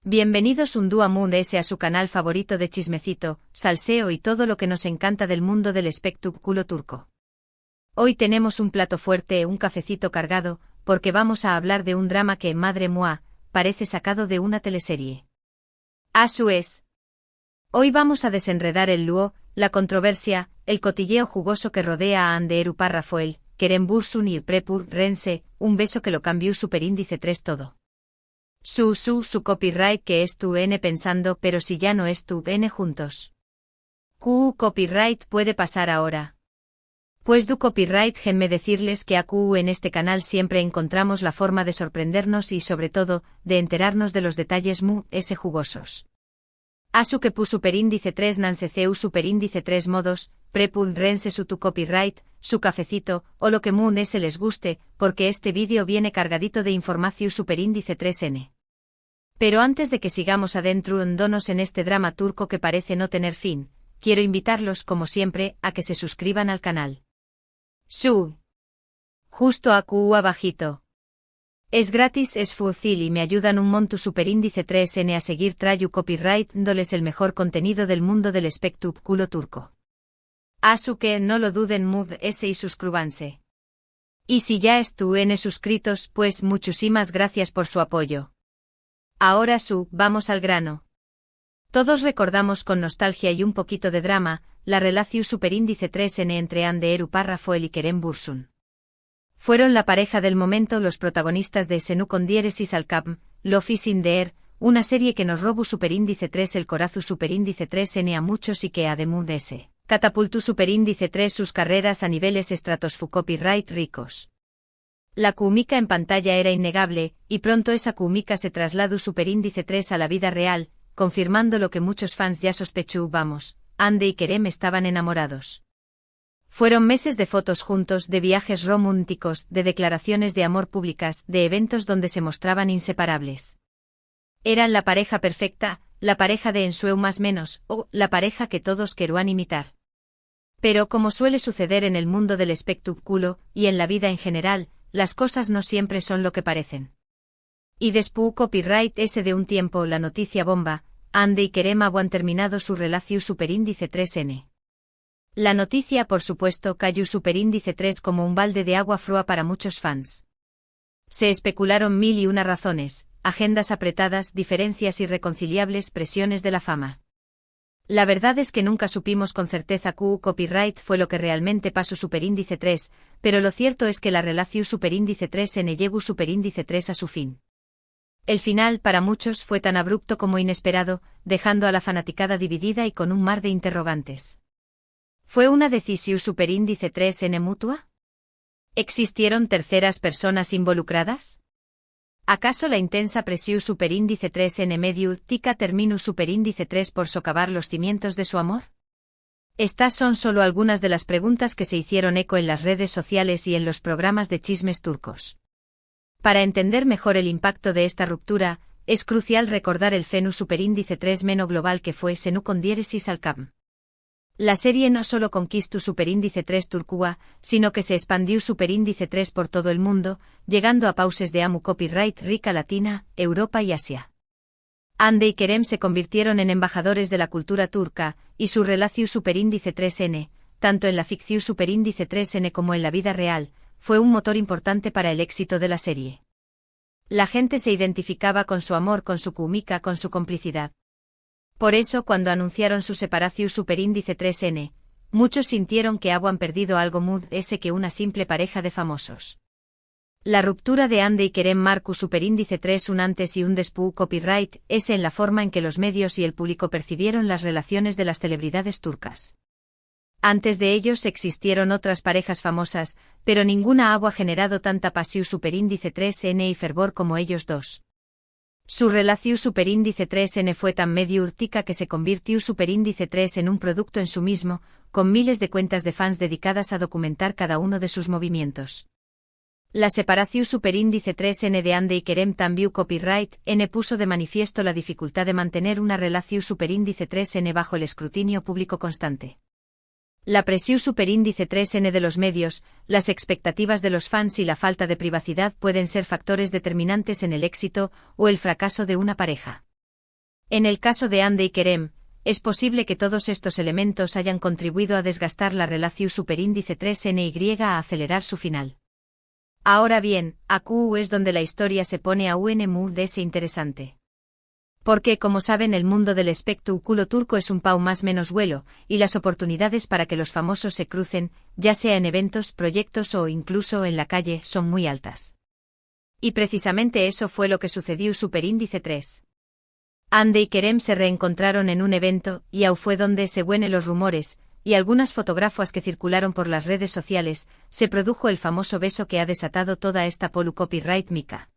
Bienvenidos un día Moon S a su canal favorito de chismecito, salseo y todo lo que nos encanta del mundo del espectáculo turco. Hoy tenemos un plato fuerte, un cafecito cargado, porque vamos a hablar de un drama que, madre mía, parece sacado de una teleserie. Asu es. Hoy vamos a desenredar el lío, la controversia, el cotilleo jugoso que rodea a Hande Erupar Rafael, Kerem Bürsin y Prepur Rense, un beso que lo cambió superíndice 3 todo. Su copyright que es tu N pensando pero si ya no es tu N juntos. Copyright puede pasar ahora. Pues du copyright déjenme decirles que en este canal siempre encontramos la forma de sorprendernos y sobre todo, de enterarnos de los detalles jugosos. Asu que pu superíndice 3 nanseceu superíndice 3 modos, prepul rense su tu copyright, su cafecito, o lo que se les guste, porque este vídeo viene cargadito de información superíndice 3N. Pero antes de que sigamos adentrándonos en este drama turco que parece no tener fin, quiero invitarlos como siempre a que se suscriban al canal. Justo abajito. Es gratis, es fácil y me ayudan un montón superíndice 3N a seguir trayu copyright dándoles el mejor contenido del mundo del espectáculo turco. Asu que no lo duden y suscríbanse. Y si ya estuvieron suscritos pues muchísimas gracias por su apoyo. Ahora vamos al grano. Todos recordamos con nostalgia y un poquito de drama, la relación superíndice 3N entre Hande Erupar Rafael y Kerem Bürsin. Fueron la pareja del momento los protagonistas de Senu Kondieres y Salkam, Love is in the Air, una serie que nos robó superíndice 3 el corazón superíndice 3N a muchos y que además catapultó superíndice 3 sus carreras a niveles copyright ricos. La química en pantalla era innegable, y pronto esa química se trasladó superíndice 3 a la vida real, confirmando lo que muchos fans ya sospechábamos, Hande y Kerem estaban enamorados. Fueron meses de fotos juntos, de viajes románticos, de declaraciones de amor públicas, de eventos donde se mostraban inseparables. Eran la pareja perfecta, la pareja de ensueu más menos, o la pareja que todos querían imitar. Pero como suele suceder en el mundo del espectáculo, y en la vida en general, las cosas no siempre son lo que parecen. Y después copyright ese de un tiempo la noticia bomba, Hande y Kerem habían terminado su relación superíndice 3N. La noticia por supuesto cayó superíndice 3 como un balde de agua fría para muchos fans. Se especularon mil y una razones, agendas apretadas, diferencias irreconciliables, presiones de la fama. La verdad es que nunca supimos con certeza copyright fue lo que realmente pasó superíndice 3, pero lo cierto es que la relación superíndice 3N llegó superíndice 3 a su fin. El final para muchos fue tan abrupto como inesperado, dejando a la fanaticada dividida y con un mar de interrogantes. ¿Fue una decisión superíndice 3N mutua? ¿Existieron terceras personas involucradas? ¿Acaso la intensa presión superíndice 3N medio tica terminus superíndice 3 por socavar los cimientos de su amor? Estas son solo algunas de las preguntas que se hicieron eco en las redes sociales y en los programas de chismes turcos. Para entender mejor el impacto de esta ruptura, es crucial recordar el fenómeno superíndice 3 meno global que fue Senu Kondieres y Salkam. La serie no solo conquistó superíndice 3 turcua, sino que se expandió superíndice 3 por todo el mundo, llegando a pauses de amu copyright rica Latina, Europa y Asia. Hande y Kerem se convirtieron en embajadores de la cultura turca, y su relación superíndice 3N, tanto en la ficción superíndice 3N como en la vida real, fue un motor importante para el éxito de la serie. La gente se identificaba con su amor, con su química, con su complicidad. Por eso cuando anunciaron su separación superíndice 3N, muchos sintieron que habían perdido algo que una simple pareja de famosos. La ruptura de Hande y Kerem marcó superíndice 3 un antes y un después copyright ese en la forma en que los medios y el público percibieron las relaciones de las celebridades turcas. Antes de ellos existieron otras parejas famosas, pero ninguna había generado tanta pasión superíndice 3N y fervor como ellos dos. Su relación superíndice 3N fue tan medio urtica que se convirtió superíndice 3 en un producto en sí mismo, con miles de cuentas de fans dedicadas a documentar cada uno de sus movimientos. La separación superíndice 3N de Hande y Kerem también copyright N puso de manifiesto la dificultad de mantener una relación superíndice 3N bajo el escrutinio público constante. La presión superíndice 3N de los medios, las expectativas de los fans y la falta de privacidad pueden ser factores determinantes en el éxito o el fracaso de una pareja. En el caso de Ande y Kerem, es posible que todos estos elementos hayan contribuido a desgastar la relación superíndice 3NY a acelerar su final. Ahora bien, AQ es donde la historia se pone aún más interesante. Porque, como saben, el mundo del espectáculo turco es un pau más menos vuelo, y las oportunidades para que los famosos se crucen, ya sea en eventos, proyectos o incluso en la calle, son muy altas. Y precisamente eso fue lo que sucedió superíndice 3. Ande y Kerem se reencontraron en un evento, y ahí fue donde, según los rumores, y algunas fotografías que circularon por las redes sociales, se produjo el famoso beso que ha desatado toda esta copyright mica.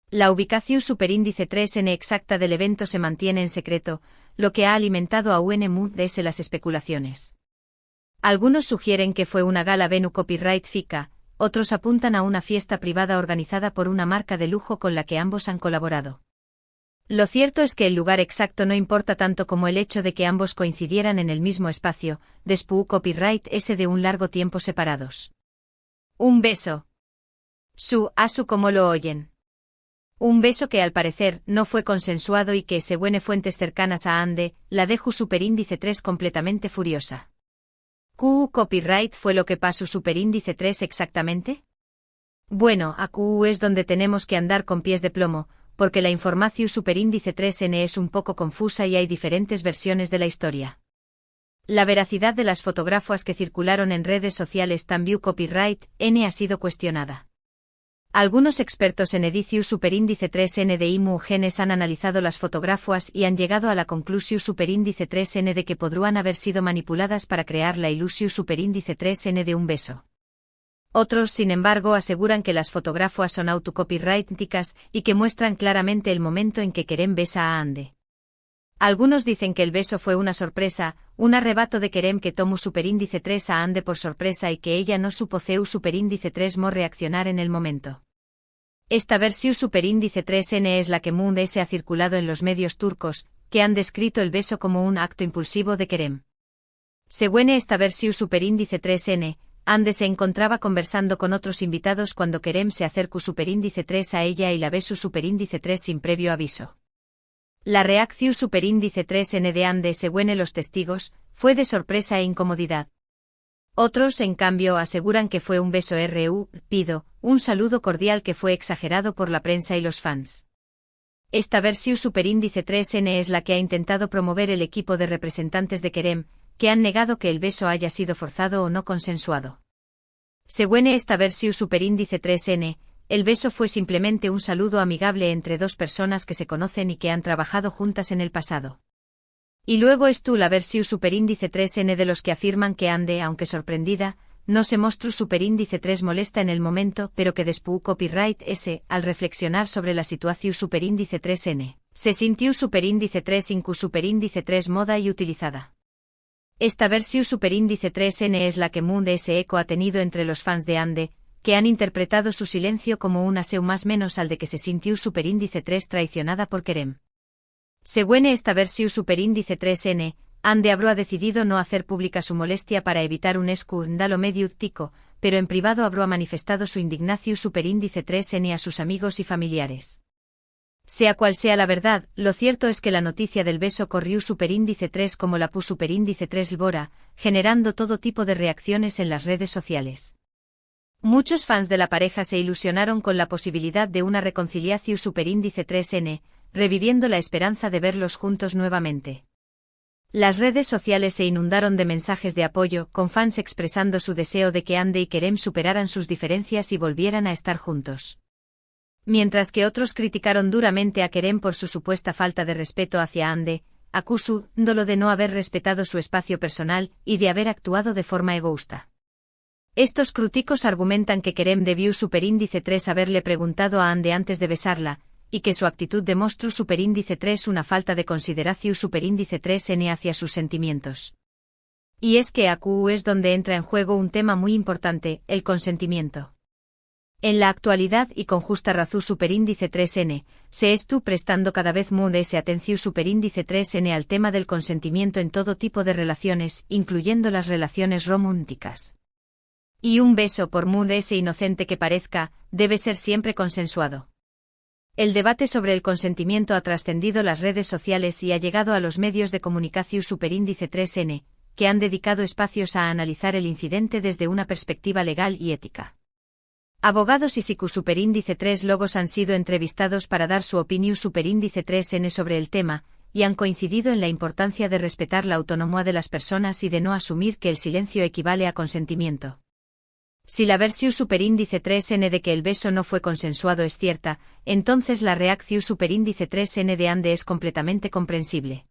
La ubicación superíndice 3N exacta del evento se mantiene en secreto, lo que ha alimentado a UNMUDS las especulaciones. Algunos sugieren que fue una gala Venu Copyright FICA, otros apuntan a una fiesta privada organizada por una marca de lujo con la que ambos han colaborado. Lo cierto es que el lugar exacto no importa tanto como el hecho de que ambos coincidieran en el mismo espacio, después copyright ese de un largo tiempo separados. Un beso. Asu como lo oyen. Un beso que al parecer no fue consensuado y que, según fuentes cercanas a Ande, la dejó superíndice 3 completamente furiosa. ¿Q copyright fue lo que pasó superíndice 3 exactamente? Bueno, a Q es donde tenemos que andar con pies de plomo, porque la información superíndice 3N es un poco confusa y hay diferentes versiones de la historia. La veracidad de las fotografías que circularon en redes sociales también copyright N ha sido cuestionada. Algunos expertos en edición superíndice 3N de IMU Genes han analizado las fotografías y han llegado a la conclusión superíndice 3N de que podrían haber sido manipuladas para crear la ilusión superíndice 3N de un beso. Otros, sin embargo, aseguran que las fotografías son autocopyrighticas y que muestran claramente el momento en que Kerem besa a Ande. Algunos dicen que el beso fue una sorpresa, un arrebato de Kerem que tomó superíndice 3 a Ande por sorpresa y que ella no supo ceu superíndice 3 mo reaccionar en el momento. Esta versión superíndice 3N es la que se ha circulado en los medios turcos, que han descrito el beso como un acto impulsivo de Kerem. Según esta versión superíndice 3N, Ande se encontraba conversando con otros invitados cuando Kerem se acercó superíndice 3 a ella y la besó superíndice 3 sin previo aviso. La reacción superíndice 3N de Ande, según los testigos, fue de sorpresa e incomodidad. Otros, en cambio, aseguran que fue un beso pido, un saludo cordial que fue exagerado por la prensa y los fans. Esta versión superíndice 3N es la que ha intentado promover el equipo de representantes de Kerem, que han negado que el beso haya sido forzado o no consensuado. Según esta versión superíndice 3N, el beso fue simplemente un saludo amigable entre dos personas que se conocen y que han trabajado juntas en el pasado. Y luego estuvo la versión superíndice 3N de los que afirman que Ande, aunque sorprendida, no se mostró superíndice 3 molesta en el momento, pero que después copyright S, al reflexionar sobre la situación superíndice 3N, se sintió superíndice 3 incu superíndice 3 moda y utilizada. Esta versión superíndice 3N es la que ese eco ha tenido entre los fans de Ande, que han interpretado su silencio como un aseo más menos al de que se sintió superíndice 3 traicionada por Kerem. Según esta versión superíndice 3N, Ande ha decidido no hacer pública su molestia para evitar un escándalo mediático, pero en privado ha manifestado su indignación superíndice 3N a sus amigos y familiares. Sea cual sea la verdad, lo cierto es que la noticia del beso corrió superíndice 3 como la puso superíndice 3 Lbora, generando todo tipo de reacciones en las redes sociales. Muchos fans de la pareja se ilusionaron con la posibilidad de una reconciliación superíndice 3N, reviviendo la esperanza de verlos juntos nuevamente. Las redes sociales se inundaron de mensajes de apoyo, con fans expresando su deseo de que Ande y Kerem superaran sus diferencias y volvieran a estar juntos. Mientras que otros criticaron duramente a Kerem por su supuesta falta de respeto hacia Ande, acusándolo de no haber respetado su espacio personal y de haber actuado de forma egoísta. Estos críticos argumentan que Kerem debió superíndice 3 haberle preguntado a Ande antes de besarla, y que su actitud demostró superíndice 3 una falta de consideración superíndice 3N hacia sus sentimientos. Y es que AQ es donde entra en juego un tema muy importante, el consentimiento. En la actualidad y con justa razón superíndice 3N, se está prestando cada vez más atención superíndice 3N al tema del consentimiento en todo tipo de relaciones, incluyendo las relaciones románticas. Y un beso, por muy inocente que parezca, debe ser siempre consensuado. El debate sobre el consentimiento ha trascendido las redes sociales y ha llegado a los medios de comunicación superíndice 3N, que han dedicado espacios a analizar el incidente desde una perspectiva legal y ética. Abogados y psicu superíndice 3 logos han sido entrevistados para dar su opinión superíndice 3N sobre el tema, y han coincidido en la importancia de respetar la autonomía de las personas y de no asumir que el silencio equivale a consentimiento. Si la versión superíndice 3N de que el beso no fue consensuado es cierta, entonces la reacción superíndice 3N de Ande es completamente comprensible.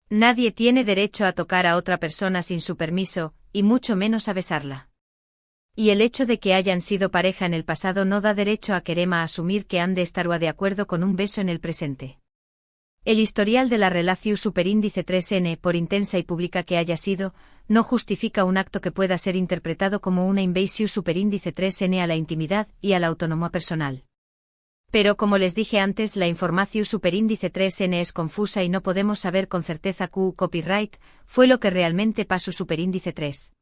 Nadie tiene derecho a tocar a otra persona sin su permiso, y mucho menos a besarla. Y el hecho de que hayan sido pareja en el pasado no da derecho a Kerem a asumir que Ande estará de acuerdo con un beso en el presente. El historial de la relación superíndice 3N, por intensa y pública que haya sido, no justifica un acto que pueda ser interpretado como una invasión superíndice 3N a la intimidad y a la autonomía personal. Pero como les dije antes, la información superíndice 3N es confusa y no podemos saber con certeza qué copyright fue lo que realmente pasó superíndice 3.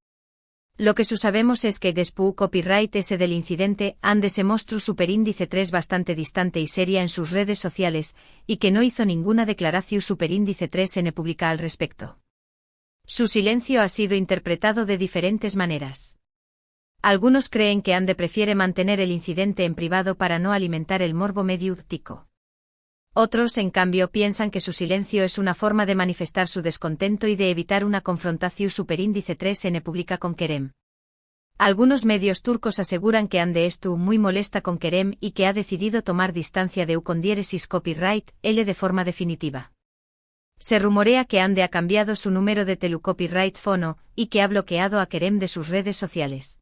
Lo que sabemos es que después copyright ese del incidente, Ande se mostró superíndice 3 bastante distante y seria en sus redes sociales, y que no hizo ninguna declaración superíndice 3N pública al respecto. Su silencio ha sido interpretado de diferentes maneras. Algunos creen que Ande prefiere mantener el incidente en privado para no alimentar el morbo mediático. Otros, en cambio, piensan que su silencio es una forma de manifestar su descontento y de evitar una confrontación superíndice 3N pública con Kerem. Algunos medios turcos aseguran que Ande estuvo muy molesta con Kerem y que ha decidido tomar distancia de con diéresis copyright L de forma definitiva. Se rumorea que Ande ha cambiado su número de telecopyright fono y que ha bloqueado a Kerem de sus redes sociales.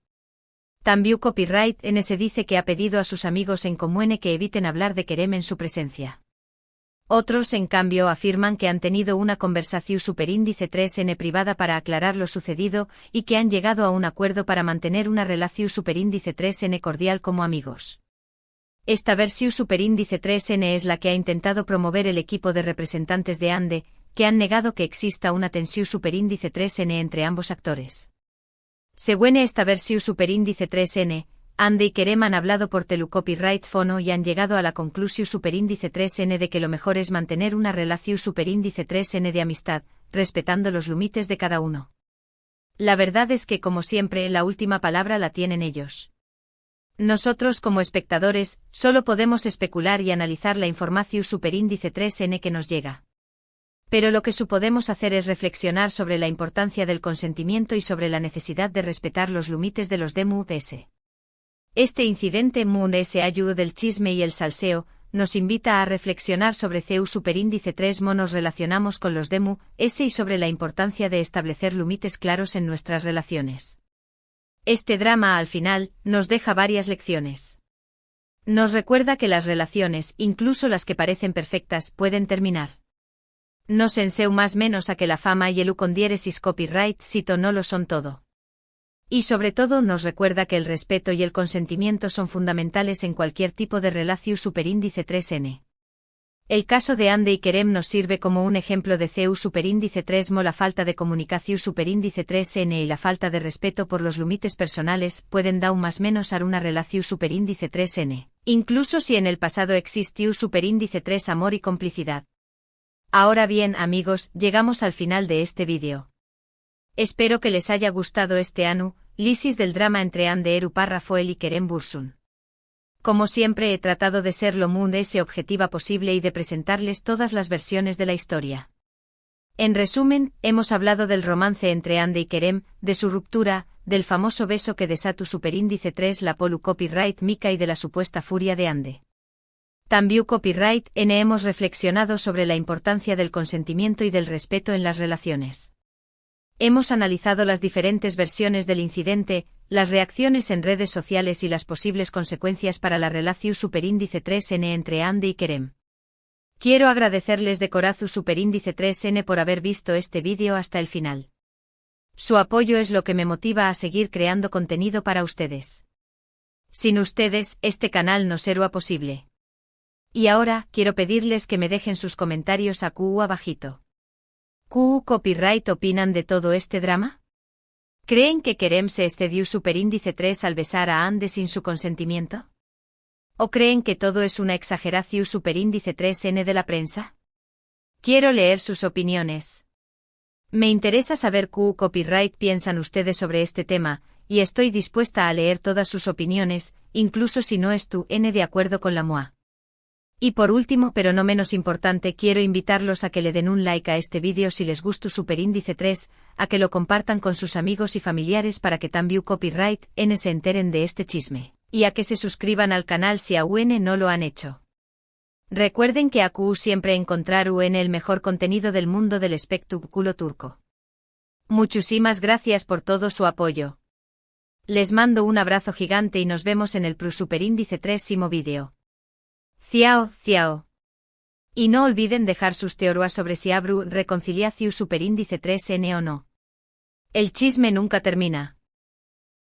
También copyright N se dice que ha pedido a sus amigos en común que eviten hablar de Kerem en su presencia. Otros, en cambio, afirman que han tenido una conversación superíndice 3N privada para aclarar lo sucedido y que han llegado a un acuerdo para mantener una relación superíndice 3N cordial como amigos. Esta versión superíndice 3N es la que ha intentado promover el equipo de representantes de Ande, que han negado que exista una tensión superíndice 3N entre ambos actores. Según esta versión superíndice 3N, Ande y Kerem han hablado por telecopyright fono y han llegado a la conclusión superíndice 3N de que lo mejor es mantener una relación superíndice 3N de amistad, respetando los límites de cada uno. La verdad es que, como siempre, la última palabra la tienen ellos. Nosotros, como espectadores, solo podemos especular y analizar la información superíndice 3N que nos llega. Pero lo que podemos hacer es reflexionar sobre la importancia del consentimiento y sobre la necesidad de respetar los límites de los DMUS. Este incidente MUS ayudo del chisme y el salseo, nos invita a reflexionar sobre CEU superíndice 3 nos relacionamos con los DMUS y sobre la importancia de establecer límites claros en nuestras relaciones. Este drama al final nos deja varias lecciones. Nos recuerda que las relaciones, incluso las que parecen perfectas, pueden terminar. Nos enseña más menos a que la fama y el con diéresis copyright cito no lo son todo. Y sobre todo nos recuerda que el respeto y el consentimiento son fundamentales en cualquier tipo de relación superíndice 3N. El caso de Ande y Kerem nos sirve como un ejemplo de CEU superíndice 3 la falta de comunicación superíndice 3N y la falta de respeto por los límites personales pueden dar más menos a una relación superíndice 3N, incluso si en el pasado existió superíndice 3 amor y complicidad. Ahora bien, amigos, llegamos al final de este vídeo. Espero que les haya gustado este análisis del drama entre Ande Eru Rafael y Kerem Bürsin. Como siempre he tratado de ser lo más objetiva posible y de presentarles todas las versiones de la historia. En resumen, hemos hablado del romance entre Ande y Kerem, de su ruptura, del famoso beso que desató superíndice 3 la polu copyright Mika y de la supuesta furia de Ande. También copyright N hemos reflexionado sobre la importancia del consentimiento y del respeto en las relaciones. Hemos analizado las diferentes versiones del incidente, las reacciones en redes sociales y las posibles consecuencias para la relación superíndice 3N entre Ande y Kerem. Quiero agradecerles de corazón superíndice 3N por haber visto este vídeo hasta el final. Su apoyo es lo que me motiva a seguir creando contenido para ustedes. Sin ustedes, este canal no sería posible. Y ahora, quiero pedirles que me dejen sus comentarios abajito. ¿Qué copyright opinan de todo este drama? ¿Creen que Kerem se excedió superíndice 3 al besar a Ande sin su consentimiento? ¿O creen que todo es una exageración superíndice 3N de la prensa? Quiero leer sus opiniones. Me interesa saber qué copyright piensan ustedes sobre este tema, y estoy dispuesta a leer todas sus opiniones, incluso si no están de acuerdo con la MOA. Y por último, pero no menos importante, quiero invitarlos a que le den un like a este vídeo si les gusta Superíndice 3, a que lo compartan con sus amigos y familiares para que también Copyright N se enteren de este chisme, y a que se suscriban al canal si aún no lo han hecho. Recuerden que AQ siempre encontrar el mejor contenido del mundo del espectáculo turco. Muchísimas gracias por todo su apoyo. Les mando un abrazo gigante y nos vemos en el Superíndice 3 vídeo. Ciao, ciao. Y no olviden dejar sus teorías sobre si habrá reconciliación superíndice 3N o no. El chisme nunca termina.